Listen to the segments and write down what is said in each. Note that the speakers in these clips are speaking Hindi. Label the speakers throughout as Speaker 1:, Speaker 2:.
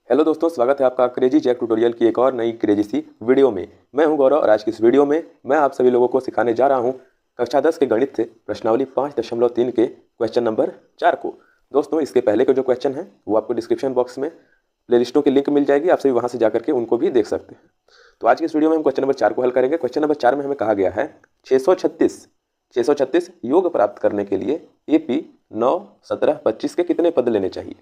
Speaker 1: हेलो दोस्तों, स्वागत है आपका क्रेजी जैक ट्यूटोरियल की एक और नई क्रेजी सी वीडियो में। मैं हूं गौरव और आज की इस वीडियो में मैं आप सभी लोगों को सिखाने जा रहा हूं कक्षा 10 के गणित से प्रश्नावली 5.3 के क्वेश्चन नंबर 4 को। दोस्तों, इसके पहले के जो क्वेश्चन हैं वो आपको डिस्क्रिप्शन बॉक्स में प्लेलिस्टों की लिंक मिल जाएगी, आप सभी वहाँ से जाकर के उनको भी देख सकते हैं। तो आज की इस वीडियो में हम क्वेश्चन नंबर 4 को हल करेंगे। क्वेश्चन नंबर 4 में हमें कहा गया है 636 योग प्राप्त करने के लिए AP 9, 17, 25 के कितने पद लेने चाहिए।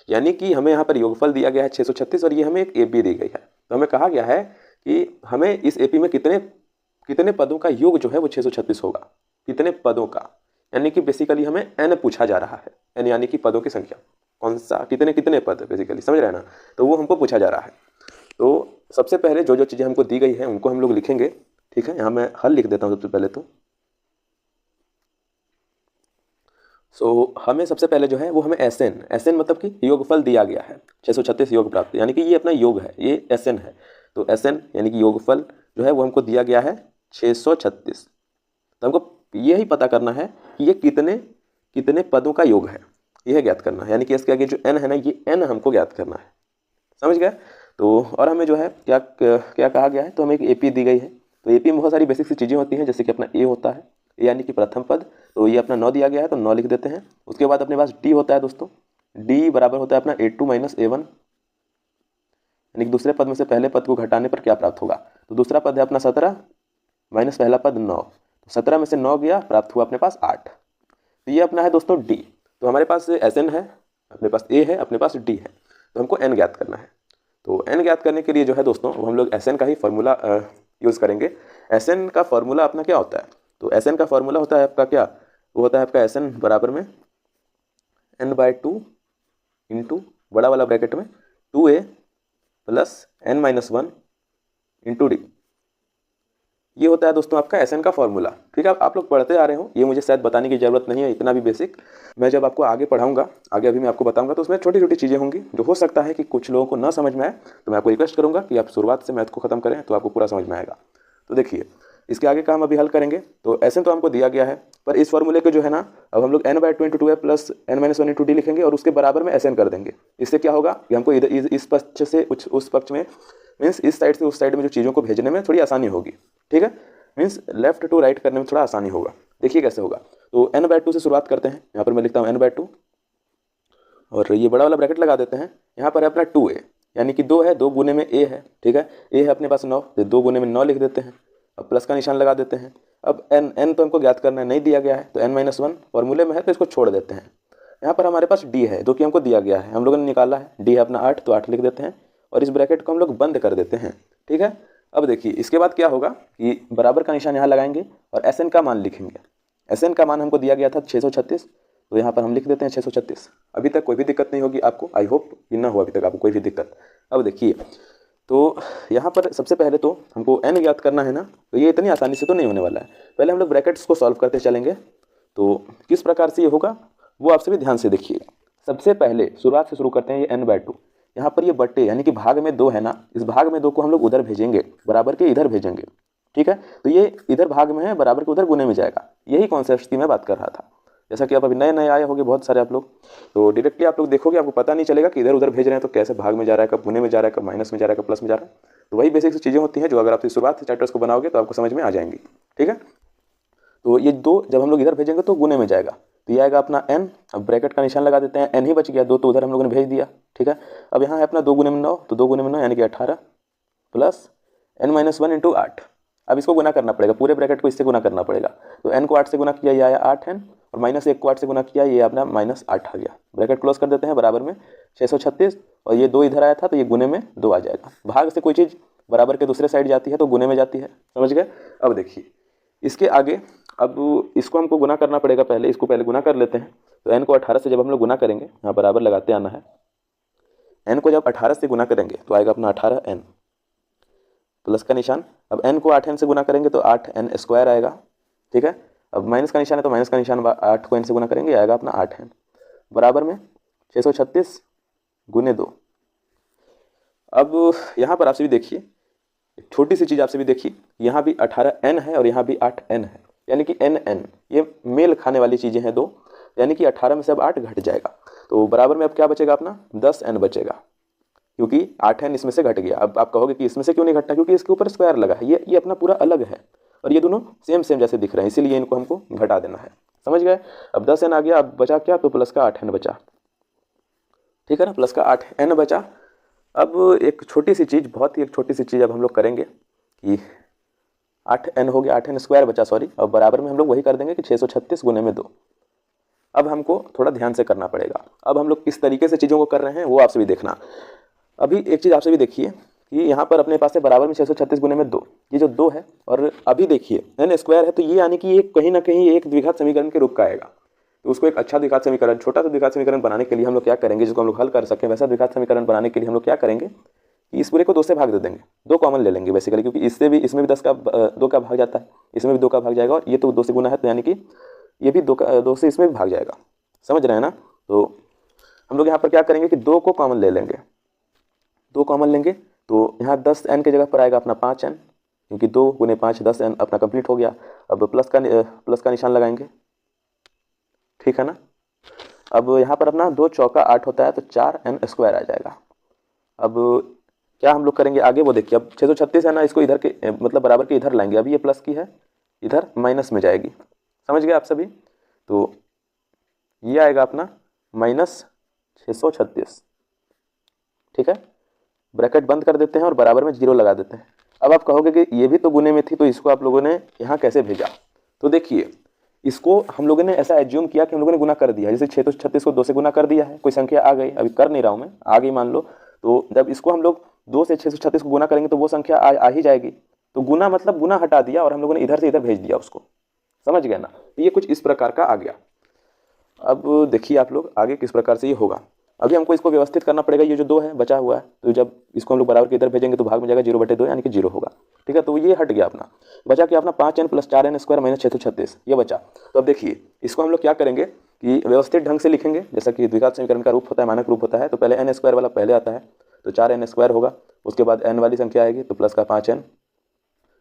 Speaker 1: यानी कि हमें यहाँ पर योगफल दिया गया है 636 और ये हमें एक AP दी गई है। तो हमें कहा गया है कि हमें इस AP में कितने पदों का योग जो है वो 636 होगा। कितने पदों का, यानी कि बेसिकली हमें n पूछा जा रहा है। n यानी कि पदों की संख्या, कौन सा कितने पद, बेसिकली समझ रहे हैं ना। तो वो हमको पूछा जा रहा है। तो सबसे पहले जो चीज़ें हमको दी गई हैं उनको हम लोग लिखेंगे। ठीक है, यहाँ मैं हल लिख देता हूँ सबसे पहले। तो हमें सबसे पहले जो है वो हमें SN मतलब कि योगफल दिया गया है 636 योग प्राप्त, यानी कि ये अपना योग है, ये SN है। तो SN यानी कि योगफल जो है वो हमको दिया गया है 636। तो हमको यही पता करना है कि ये कितने पदों का योग है, यह ज्ञात करना है। यानी कि इसके आगे जो n है ना, ये n हमको ज्ञात करना है। समझ गए। तो और हमें जो है क्या कहा गया है, तो हमें एक AP दी गई है। तो AP में बहुत सारी बेसिक सी चीज़ें होती हैं, जैसे कि अपना A होता है, यानी कि प्रथम पद। तो ये अपना 9 दिया गया है तो 9 लिख देते हैं। उसके बाद अपने पास D होता है दोस्तों, D बराबर होता है अपना A2 - A1, यानी कि दूसरे पद में से पहले पद को घटाने पर क्या प्राप्त होगा। तो दूसरा पद है अपना 17 माइनस पहला पद 9। तो 17 में से 9 गया, प्राप्त हुआ अपने पास 8। तो ये अपना है दोस्तों D। तो हमारे पास SN है, अपने पास A है, अपने पास D है। तो हमको n ज्ञात करना है। तो n ज्ञात करने के लिए जो है दोस्तों वो हम लोग SN का ही फॉर्मूला यूज़ करेंगे। SN का फॉर्मूला अपना क्या होता है, तो SN का फॉर्मूला होता है आपका क्या, वो होता है आपका SN बराबर में n/2 इंटू बड़ा वाला ब्रैकेट में 2a plus n-1 into D। ये होता है दोस्तों आपका SN का फॉर्मूला। ठीक है, आप लोग पढ़ते आ रहे हो, ये मुझे शायद बताने की ज़रूरत नहीं है, इतना भी बेसिक। मैं जब आपको आगे पढ़ाऊंगा, आगे अभी मैं आपको बताऊंगा, तो उसमें छोटी छोटी चीज़ें होंगी जो हो सकता है कि कुछ लोगों को ना समझ में आए। तो मैं आपको रिक्वेस्ट करूंगा कि आप शुरुआत से मैथ को खत्म करें तो आपको पूरा समझ में आएगा। तो देखिए, इसके आगे का हम अभी हल करेंगे। तो SN तो हमको दिया गया है, पर इस फॉर्मूले के जो है ना, अब हम लोग n/2 into 2a plus n-1 into D लिखेंगे और उसके बराबर में SN कर देंगे। इससे क्या होगा कि हमको इधर इस पक्ष से उस पक्ष में, मीन्स इस साइड से उस साइड में जो चीज़ों को भेजने में थोड़ी आसानी होगी। ठीक है, मीन्स लेफ्ट टू राइट करने में थोड़ा आसानी होगा। देखिए कैसे होगा। तो n/2 से शुरुआत करते हैं। यहाँ पर मैं लिखता हूँ n/2 और ये बड़ा वाला ब्रैकेट लगा देते हैं। यहाँ पर है अपना 2a, यानी कि 2 है, 2 गुने में a है। ठीक है, a है अपने पास 9, तो 2 गुने में 9 लिख देते हैं। अब प्लस का निशान लगा देते हैं। अब n तो हमको ज्ञात करना है, नहीं दिया गया है, तो n-1 फॉर्मूले में है तो इसको छोड़ देते हैं। यहाँ पर हमारे पास D है, जो कि हमको दिया गया है, हम लोगों ने निकाला है। D है अपना 8, तो 8 लिख देते हैं और इस ब्रैकेट को हम लोग बंद कर देते हैं। ठीक है, अब देखिए इसके बाद क्या होगा कि बराबर का निशान यहाँ लगाएंगे और SN का मान लिखेंगे। SN का मान हमको दिया गया था 636, तो यहाँ पर हम लिख देते हैं 636। अभी तक कोई भी दिक्कत नहीं होगी आपको, आई होप कि ना हो अभी तक आपको कोई भी दिक्कत। अब देखिए, तो यहाँ पर सबसे पहले तो हमको n ज्ञात करना है ना, तो ये इतनी आसानी से तो नहीं होने वाला है। पहले हम लोग ब्रैकेट्स को सॉल्व करते चलेंगे। तो किस प्रकार से ये होगा वो आप सभी ध्यान से देखिए। सबसे पहले शुरुआत से शुरू करते हैं। ये n/2, यहाँ पर ये बट्टे यानी कि भाग में 2 है ना, इस भाग में 2 को हम लोग उधर भेजेंगे, बराबर के इधर भेजेंगे। ठीक है, तो ये इधर भाग में है, बराबर के उधर गुने में जाएगा। यही कॉन्सेप्ट की मैं बात कर रहा था। जैसा कि आप अभी नए आए होंगे बहुत सारे आप लोग, तो डायरेक्टली आप लोग देखोगे, आपको पता नहीं चलेगा कि इधर उधर भेज रहे हैं तो कैसे भाग में जा रहा है, कब गुने में जा रहा है, कब माइनस में जा रहा है, कब प्लस में जा रहा है। तो वही बेसिक चीज़ें होती हैं जो अगर आप शुरुआत से चैप्टर्स को बनाओगे तो आपको समझ में आ जाएंगी। ठीक है, तो ये 2 जब हम लोग इधर भेजेंगे तो गुने में जाएगा, तो ये आएगा अपना n। अब ब्रैकेट का निशान लगा देते हैं, n ही बच गया, 2 तो उधर हम लोगों ने भेज दिया। ठीक है, अब यहाँ है अपना 2 गुने में 9, तो 2 गुने में 9 यानी कि 18 प्लस n-1 इंटू 8। अब इसको गुना करना पड़ेगा, पूरे ब्रैकेट को इससे गुना करना पड़ेगा। तो n को 8 से गुना किया, ये आया 8n, और -1 को 8 से गुना किया, ये अपना -8 आ गया। ब्रैकेट क्लोज कर देते हैं, बराबर में 636, और ये 2 इधर आया था तो ये गुने में 2 आ जाएगा। भाग से कोई चीज़ बराबर के दूसरे साइड जाती है तो गुने में जाती है, समझ गए। अब देखिए इसके आगे, अब इसको हमको गुना करना पड़ेगा, पहले इसको पहले गुना कर लेते हैं। तो n को 18 से जब हम लोग गुना करेंगे, यहाँ बराबर लगाते आना है। n को जब 18 से गुना करेंगे तो आएगा अपना 18n, प्लस का निशान। अब n को 8n से गुना करेंगे तो 8n² आएगा। ठीक है, अब माइनस का निशान है तो माइनस का निशान, 8 को n से गुना करेंगे आएगा अपना 8n, बराबर में 636 गुने 2। अब यहाँ पर आपसे भी देखिए, छोटी सी चीज़ आपसे भी देखिए, यहाँ भी 18n है और यहाँ भी 8n है, यानी कि n ये मेल खाने वाली चीज़ें हैं 2, यानी कि 18 में से अब 8 घट जाएगा। तो बराबर में अब क्या बचेगा अपना 10n बचेगा। क्योंकि 8n इसमें से घट गया। अब आप कहोगे कि इसमें से क्यों नहीं घटता, क्योंकि इसके ऊपर स्क्वायर लगा है, ये अपना पूरा अलग है और ये दोनों सेम सेम जैसे दिख रहे हैं, इसीलिए इनको हमको घटा देना है। समझ गए। अब 10n आ गया, अब बचा क्या, तो प्लस का 8n बचा, ठीक है ना, प्लस का 8n बचा। अब एक छोटी सी चीज़, बहुत ही एक छोटी सी चीज़ अब हम लोग करेंगे कि 8n हो गया, 8n स्क्वायर बचा, सॉरी। अब बराबर में हम लोग वही कर देंगे कि 636 गुने में 2। अब हमको थोड़ा ध्यान से करना पड़ेगा। अब हम लोग किस तरीके से चीज़ों को कर रहे हैं वो आपसे भी देखना। अभी एक चीज़ आपसे भी देखिए कि यहाँ पर अपने पास है बराबर में 636 गुने में 2, ये जो 2 है, और अभी देखिए n स्क्वायर है, तो ये यानी कि ये कहीं ना कहीं एक द्विघात समीकरण के रूप का आएगा। तो उसको एक अच्छा द्विघात समीकरण, छोटा सा द्विघात समीकरण बनाने के लिए हम लोग क्या करेंगे, जिसको हम लोग हल कर सकें, वैसा द्विघात समीकरण बनाने के लिए हम लोग क्या करेंगे कि इस पूरे को 2 से भाग दे देंगे, 2 कॉमन ले लेंगे बेसिकली, क्योंकि इससे भी, इसमें भी 2 का भाग जाता है, इसमें भी 2 का भाग जाएगा, और ये तो 2 से गुना है, तो यानी कि ये भी 2 से इसमें भी भाग जाएगा। समझ रहे हैं ना। तो हम लोग यहाँ पर क्या करेंगे कि 2 को कॉमन ले लेंगे, 2 कॉमन लेंगे, तो यहाँ 10n की जगह पर आएगा अपना 5n, क्योंकि 2 गुने 5 10n अपना कंप्लीट हो गया। अब प्लस का निशान लगाएंगे, ठीक है ना। अब यहाँ पर अपना 2 चौका 8 होता है, तो 4n स्क्वायर आ जाएगा। अब क्या हम लोग करेंगे आगे वो देखिए। अब 636 है ना, इसको इधर के मतलब बराबर के इधर लाएंगे। अभी ये प्लस की है, इधर माइनस में जाएगी। समझ गए आप सभी। तो ये आएगा अपना -636, ठीक है। ब्रैकेट बंद कर देते हैं और बराबर में 0 लगा देते हैं। अब आप कहोगे कि ये भी तो गुने में थी, तो इसको आप लोगों ने यहाँ कैसे भेजा। तो देखिए, इसको हम लोगों ने ऐसा एज्यूम किया कि हम लोगों ने गुना कर दिया, जैसे 636 को 2 से गुना कर दिया है, कोई संख्या आ गई, अभी कर नहीं रहा हूँ मैं, आ गई मान लो। तो जब इसको हम लोग 2 से 636 को गुना करेंगे तो वो संख्या आ ही जाएगी। तो गुना मतलब गुना हटा दिया और हम लोगों ने इधर से इधर भेज दिया उसको। समझ गए ना। तो ये कुछ इस प्रकार का आ गया। अब देखिए आप लोग आगे किस प्रकार से ये होगा। अभी हमको इसको व्यवस्थित करना पड़ेगा। ये जो 2 है बचा हुआ है, तो जब इसको हम लोग बराबर के इधर भेजेंगे तो भाग में जाएगा 0/2, यानी कि 0 होगा, ठीक है। तो ये हट गया अपना, बचा कि अपना 5n + 4n स्क्वायर - 636, ये बचा। तो अब देखिए इसको हम लोग क्या करेंगे कि व्यवस्थित ढंग से लिखेंगे, जैसा कि द्विघात समीकरण का रूप होता है, मानक रूप होता है। तो पहले n स्क्वायर वाला पहले आता है, तो 4n स्क्वायर होगा, उसके बाद n वाली संख्या आएगी, तो प्लस का 5n,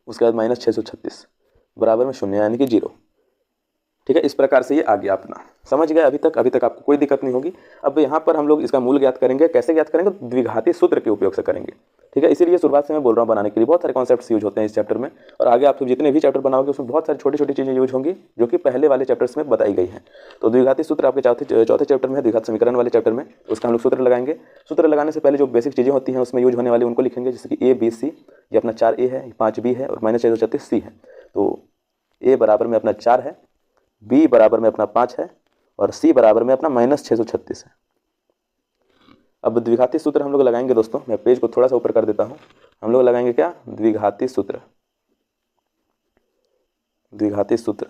Speaker 1: उसके बाद -636 बराबर में 0, यानी कि 0, ठीक है। इस प्रकार से ये आ गया अपना। समझ गए अभी तक आपको कोई दिक्कत नहीं होगी। अब यहाँ पर हम लोग इसका मूल ज्ञात करेंगे। कैसे ज्ञात करेंगे, द्विघाती सूत्र के उपयोग से करेंगे, ठीक है। इसीलिए शुरुआत से मैं बोल रहा हूँ, बनाने के लिए बहुत सारे कॉन्सेप्ट्स यूज होते हैं इस चैप्टर में, और आगे आप जितने भी चैप्टर बनाओगे उसमें बहुत सारी छोटी छोटी चीज़ें यूज होंगी जो कि पहले वाले चैप्टर्स में बताई गई हैं। तो द्विघाती सूत्र आपके चौथे चैप्टर में है, द्विघात समीकरण वाले चैप्टर में, उसका हम लोग सूत्र लगाएंगे। सूत्र लगाने से पहले जो बेसिक चीज़ें होती हैं उसमें यूज होने वाली उनको लिखेंगे, जैसे कि A B C, ये अपना 4A है, 5B है और -636C है। तो A बराबर में अपना 4 है, B बराबर में अपना 5 है और C बराबर में अपना -636 है। अब द्विघाती सूत्र हम लोग लगाएंगे दोस्तों। मैं पेज को थोड़ा सा ऊपर कर देता हूँ। हम लोग लगाएंगे क्या, द्विघाती सूत्र। द्विघाती सूत्र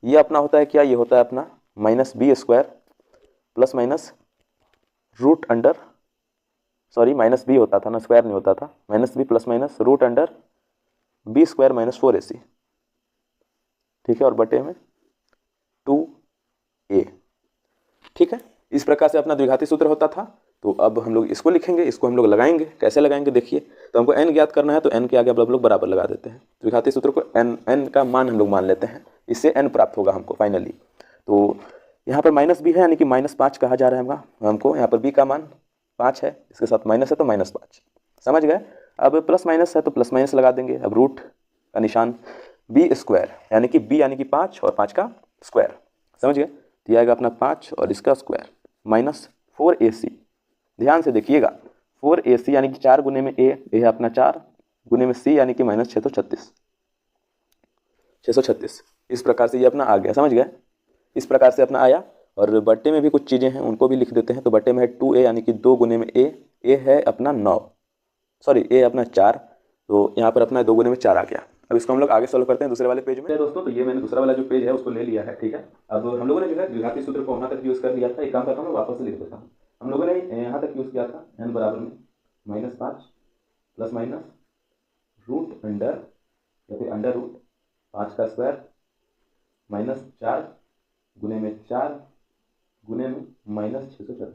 Speaker 1: ये अपना होता है क्या, ये होता है अपना -b² ± √, सॉरी -b होता था ना, स्क्वायर नहीं होता था, -b ± √b² - 4ac, ठीक है, और बटे में 2a, ठीक है। इस प्रकार से अपना द्विघाती सूत्र होता था। तो अब हम लोग इसको लिखेंगे, इसको हम लोग लगाएंगे। कैसे लगाएंगे देखिए। तो हमको n ज्ञात करना है, तो n के आगे हम लोग बराबर लगा देते हैं। द्विघाती सूत्र को n का मान हम लोग मान लेते हैं, इससे n प्राप्त होगा हमको फाइनली। तो यहाँ पर -b है, यानी कि -5 कहा जा रहा है हमको। यहाँ पर b का मान 5 है, इसके साथ माइनस है तो -5, समझ गए। अब प्लस माइनस है तो प्लस माइनस लगा देंगे। अब रूट का निशान, b², यानी कि b यानी कि 5 और 5 का स्क्वायर, समझ गए। तो ये आएगा अपना 5 और इसका स्क्वायर -4ac। ध्यान से देखिएगा, 4ac यानी कि 4 गुने में a है अपना 4 गुने में c यानी कि -636। इस प्रकार से ये अपना आ गया, समझ गए। इस प्रकार से अपना आया। और बट्टे में भी कुछ चीज़ें हैं, उनको भी लिख देते हैं। तो बट्टे में है 2a, यानी कि 2 गुने में a है अपना 9, सॉरी a अपना 4, तो यहाँ पर अपना 2 गुने में 4 आ गया। अब इसको हम लोग आगे सॉल्व करते हैं दूसरे वाले पेज में। दोस्तों, तो ये मैंने दूसरा वाला जो पेज है उसको ले लिया है, ठीक है। अब हम लोगों ने जो है द्विघाती सूत्र को वहाँ तक यूज़ कर लिया था। एक काम करता हूँ, मैं वापस से लिख देता हूँ। हम लोगों ने यहाँ तक यूज़ किया था, n बराबर में -5 प्लस माइनस रूट अंडर या फिर अंडर रूट 5 का स्क्वायर -4 गुने में 4 गुने में -636।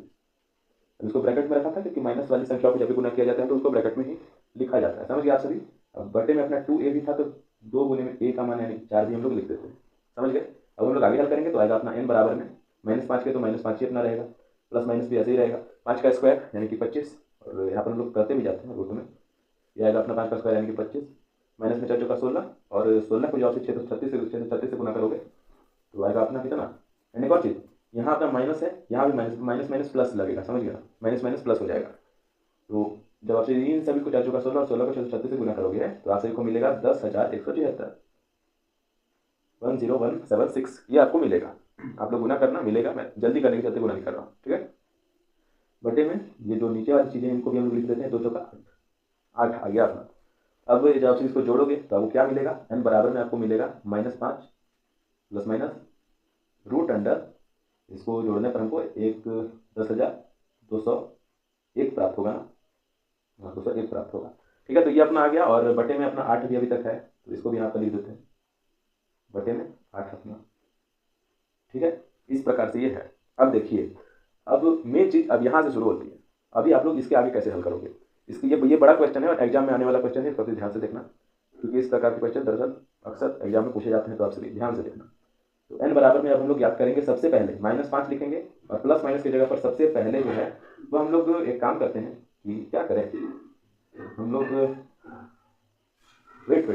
Speaker 1: इसको ब्रैकेट में रखा था क्योंकि माइनस वाली संख्या को जब भी गुना किया जाता है तो उसको ब्रैकेट में ही लिखा जाता है। समझ गए आप सभी। अब बटे में अपना 2a भी था, तो 2 गुने में a का मान यानी 4 भी हम लोग लिख देते हैं, समझ गए। अब हम लोग आगे हल करेंगे तो आएगा अपना n बराबर में -5 के, तो -5 ही अपना रहेगा, प्लस माइनस भी ऐसे ही रहेगा। 5 का स्क्वायर यानी कि 25 और यहाँ पर हम लोग करते भी जाते हैं रूट में। ये आएगा अपना 5 का स्क्वायर यानी कि 25, माइनस में 4 चौका 16, और 16 को जो आपसे 636 से गुना करोगे तो आएगा अपना कितना। एंड एक और चीज़, यहाँ अपना माइनस है, यहाँ भी माइनस माइनस माइनस प्लस लगेगा, समझ गया, माइनस माइनस प्लस हो जाएगा। तो जब आपसे इन सभी को 4 चौका 16 और 16 को 636 से गुना करोगे तो आप सभी को मिलेगा 10,176, 10176, ये आपको मिलेगा। आप लोग गुना करना, मिलेगा, मैं जल्दी करने के चलते गुना नहीं कर रहा हूँ, ठीक है। बटे में ये जो नीचे वाली चीज़ें इनको भी हम लोग लिख देते हैं, 2 चौका 8 आ गया अपना। अब जब आप इसको जोड़ोगे तो आपको क्या मिलेगा, n बराबर में आपको मिलेगा -5 प्लस माइनस रूट अंडर, इसको जोड़ने पर हमको 10,201 प्राप्त होगा ना, 201 प्राप्त होगा, ठीक है। तो ये अपना आ गया, और बटे में अपना 8 भी अभी तक है तो इसको भी यहाँ पर लिख देते हैं, बटे में 8 अपना, ठीक है। इस प्रकार से ये है। अब देखिए, अब मेन चीज़ अब यहाँ से शुरू होती है। अभी आप लोग इसके आगे कैसे हल करोगे, इसकी ये बड़ा क्वेश्चन है और एग्जाम में आने वाला क्वेश्चन है, काफ़ी ध्यान से देखना, क्योंकि इस प्रकार के क्वेश्चन दरअसल अक्सर एग्जाम में पूछे जाते हैं, तो आप सभी ध्यान से देखना। तो n बराबर में अब हम लोग याद करेंगे, सबसे पहले -5 लिखेंगे, और प्लस माइनस की जगह पर सबसे पहले जो है वो हम लोग एक काम करते हैं कि क्या करें, हम लोग वेट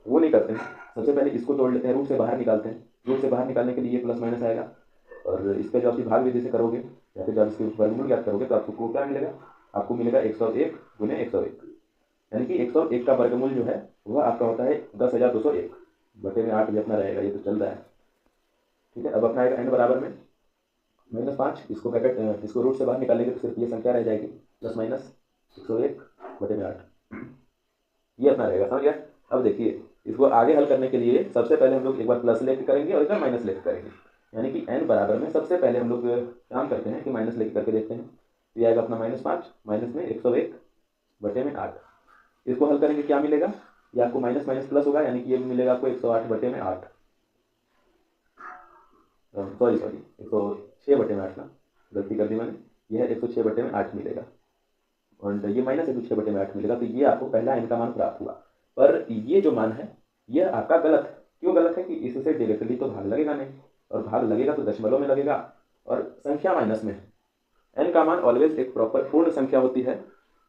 Speaker 1: वो नहीं करते हैं, सबसे पहले इसको तोड़ लेते हैं, रूट से बाहर निकालते हैं। रूट से बाहर निकालने के लिए प्लस माइनस आएगा, और इसका जो आपकी भाग विधि से करोगे या फिर जब इसके वर्गमूल याद करोगे तो आपको क्या मिलेगा, आपको मिलेगा 101 गुने 101, यानी कि 101 का वर्गमूल जो है वह आपका होता है 10,201, बटे में 8 भी अपना रहेगा, ये तो चल रहा है, ठीक है। अब अपना आएगा n बराबर में -5, इसको ब्रैकेट इसको रूट से बाहर निकालेंगे तो सिर्फ ये संख्या रह जाएगी, प्लस माइनस 101 बटे में 8, ये अपना रहेगा, समझ गया। अब देखिए, इसको आगे हल करने के लिए सबसे पहले हम लोग एक बार प्लस लेके करेंगे और एक बार माइनस लेके करेंगे, यानी कि n बराबर में सबसे पहले हम लोग काम करते हैं कि माइनस लेके करके देखते हैं। तो ये आएगा अपना -5 माइनस में 101 बटे में 8, इसको हल करेंगे क्या मिलेगा, ये आपको माइनस माइनस प्लस होगा, यानी कि ये मिलेगा आपको 108 बटे में 8, सॉरी 106 बटे में 8 ना, गलती कर दी मैंने, यह 106 बटे में 8 मिलेगा, और ये माइनस 106 बटे में 8 मिलेगा। तो ये आपको पहला n का मान प्राप्त हुआ, पर ये जो मान है यह आपका गलत है। क्यों गलत है कि इससे डायरेक्टली तो भाग लगेगा नहीं, और भाग लगेगा तो दशमलव में लगेगा, और संख्या माइनस में है। n का मान ऑलवेज एक प्रॉपर पूर्ण संख्या होती है,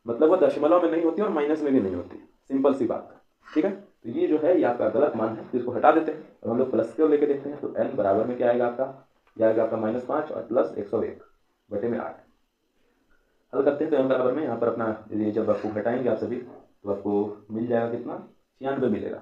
Speaker 1: मतलब वो दशमलव में नहीं होती और माइनस में भी नहीं होती, सिंपल सी बात, ठीक है। तो ये जो है ये आपका गलत मान है, तो इसको हटा देते हैं और हम लोग प्लस को लेके देखते हैं। तो n बराबर में क्या आएगा आपका, यह आएगा आपका -5 और प्लस 101 बटे में 8, हल करते हैं। तो n बराबर में यहाँ पर अपना ये जब आपको घटाएंगे आप सभी तो आपको मिल जाएगा कितना, 96 मिलेगा,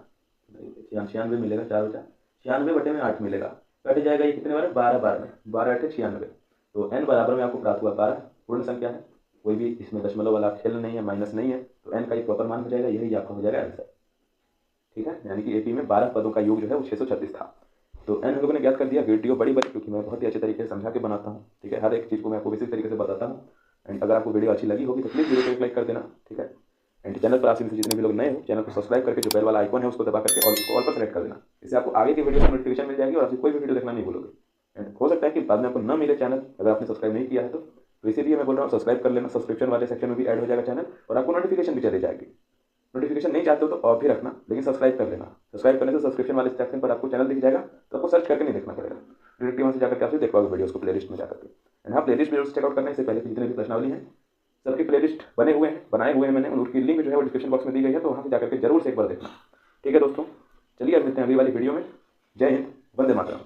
Speaker 1: 96 मिलेगा, 4 बचा 96 बटे में 8 मिलेगा, कट जाएगा ये कितने बार, 12 बार में, 12 8 96। तो n बराबर में आपको प्राप्त हुआ 12, पूर्ण संख्या है, कोई भी इसमें दशमलव वाला खेल नहीं है, माइनस नहीं है, तो n का एक प्रॉपर मान हो जाएगा, यही आपका हो जाएगा आंसर, ठीक है। यानी कि AP में 12 पदों का योग जो है वो 636 था। तो n हम लोगों ने ज्ञात कर दिया। वीडियो बड़ी क्योंकि मैं बहुत ही अच्छे तरीके से समझा के बनाता हूँ, ठीक है, हर एक चीज़ को मैं आपको बेसिक तरीके से बताता हूँ। एंड अगर आपको वीडियो अच्छी लगी होगी तो प्लीज़ वीडियो को एक लाइक कर देना, ठीक है। एंड चैनल पर आप जितने भी लोग नए हो, चैनल को सब्सक्राइब करके जो बेल वाला आइकन है उसको दबा करके ऑल पर सेलेक्ट कर देना, इससे आपको आगे की वीडियो की नोटिफिकेशन मिल जाएगी और आप कोई भी वीडियो देखना नहीं भूलोगे। एंड हो सकता है कि बाद में आपको न मिले चैनल, अगर आपने सब्सक्राइब नहीं किया है तो इसीलिए मैं बोल रहा हूँ सब्सक्राइब कर लेना, सब्सक्रिप्शन वाले सेक्शन में भी ऐड हो जाएगा चैनल, और आपको नोटिफिकेशन भी चली जाएगी। नोटिफिकेशन नहीं चाहते हो तो ऑफ भी रखना, लेकिन सब्सक्राइब कर लेना। सब्सक्राइब करने से सब्सक्रिप्शन वाले सेक्शन पर आपको चैनल दिख जाएगा, तो आपको सर्च करके नहीं देखना पड़ेगा, डायरेक्टली वहाँ से जाकर के आप देख पाओगे वीडियोस को प्लेलिस्ट में जाकर के। एंड हाँ, प्लेलिस्ट वीडियोस चेकआउट करने से पहले जितने भी प्रश्नावली हैं सबकी प्लेलिस्ट बनाए हुए हैं मैंने, उनकी लिंक जो है वो डिस्क्रिप्शन बॉक्स में दी गई है, तो वहाँ से जाकर के जरूर से एक बार देखना, ठीक है दोस्तों। चलिए अब मिलते हैं अगली वाली वीडियो में। जय हिंद, वंदे मातरम।